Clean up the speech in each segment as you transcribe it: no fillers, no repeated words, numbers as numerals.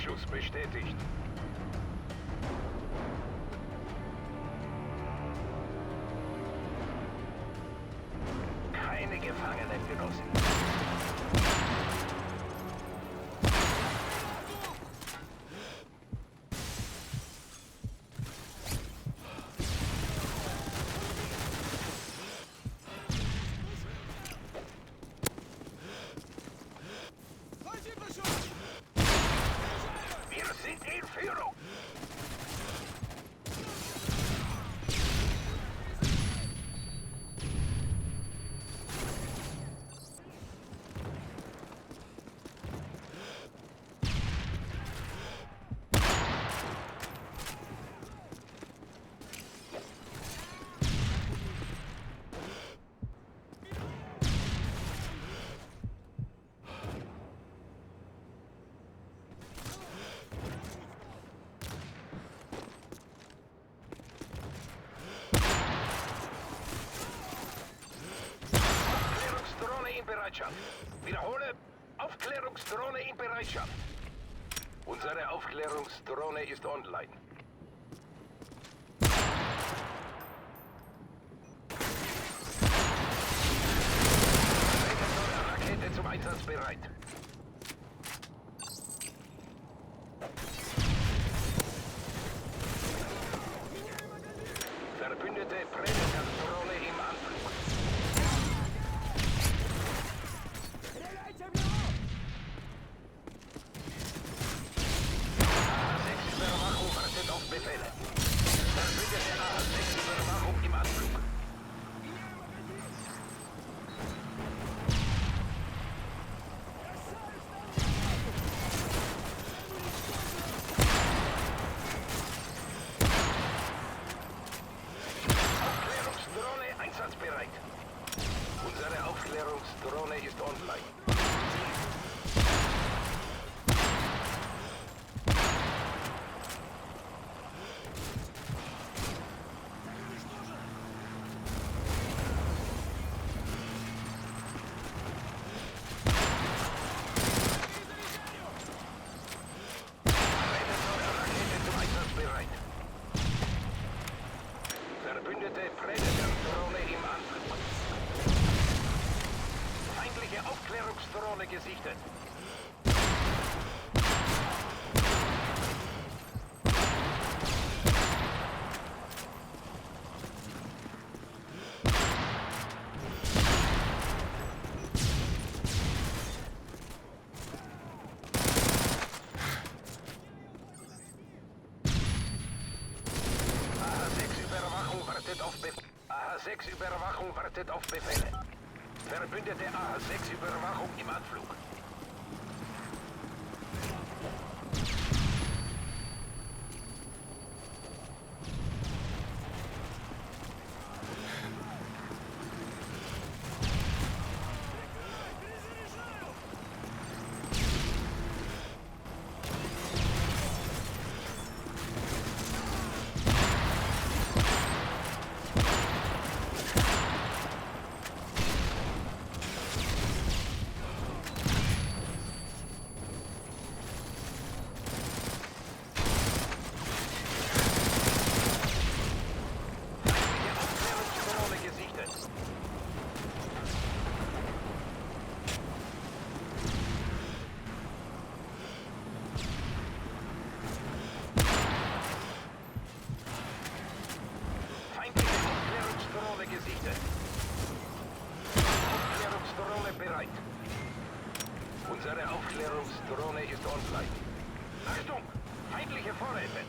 Abschuss bestätigt. Keine Gefangenen genossen. Wir sind in Führung. Aufklärungsdrohne in Bereitschaft. Wiederhole, Aufklärungsdrohne in Bereitschaft. Unsere Aufklärungsdrohne ist online. Rakete zum Einsatz bereit. Verbündete Predator-Drohne im Anflug. A6-Überwachung wartet auf Befehle. Verbündete A6-Überwachung im Anflug. Aufklärungsdrohne einsatzbereit. Unsere Aufklärungsdrohne ist online. Rakete zum Einsatz bereit. Verbündete Predator-Drohne im Anflug. Feindliche Aufklärungsdrohne gesichtet. A6-Überwachung wartet auf Befehle. A6-Überwachung wartet auf Befehle. Verbündete A6-Überwachung im Anflug. Aufklärungsdrohne gesichtet. Feindliche Aufklärungsdrohne gesichtet. Aufklärungsdrohne bereit. Unsere Aufklärungsdrohne ist online. Achtung! Feindliche Vorräte!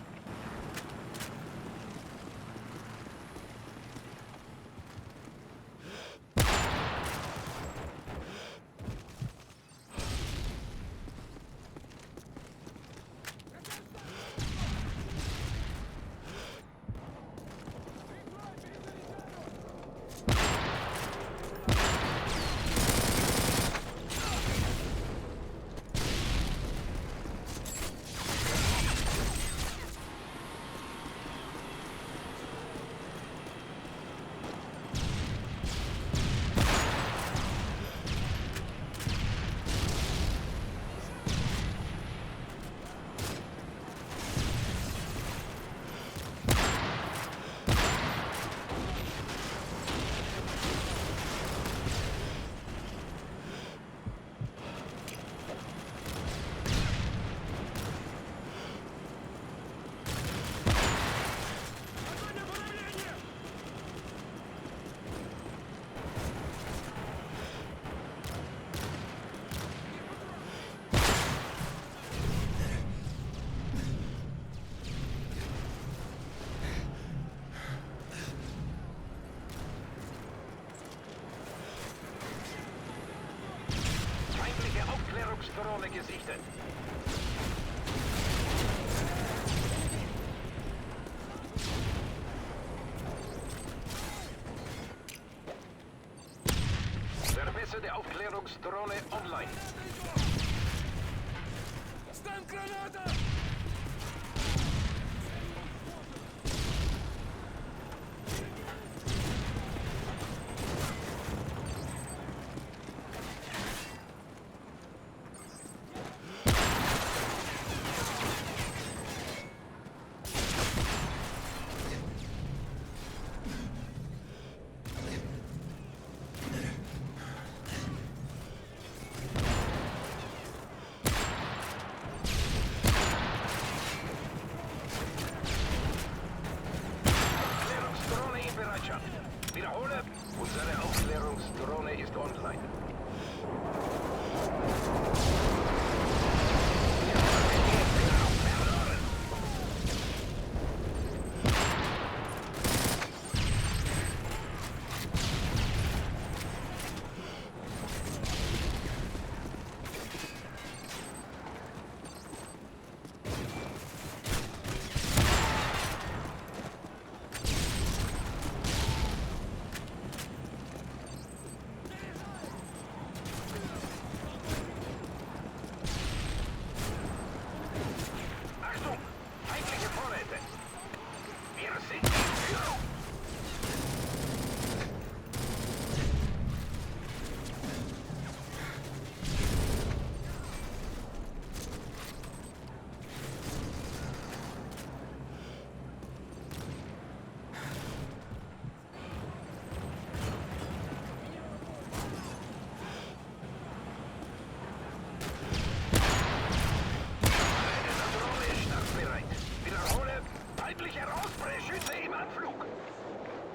Aufklärungsdrohne online. Там граната! Aufklärungsdrohne in Bereitschaft. Wiederhole, unsere Aufklärungsdrohne ist online. Achtung! Feindliche Vorräte! Wir sind in Führung! Eine Drohne ist startbereit. Wiederhole, weiblicher Osprey-Schütze im Anflug.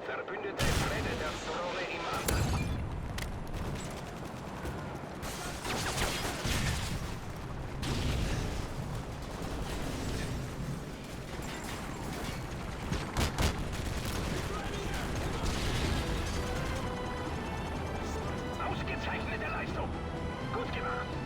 Verbündete Predator-Drohne im Anflug. Ausgezeichnete Leistung. Gut gemacht.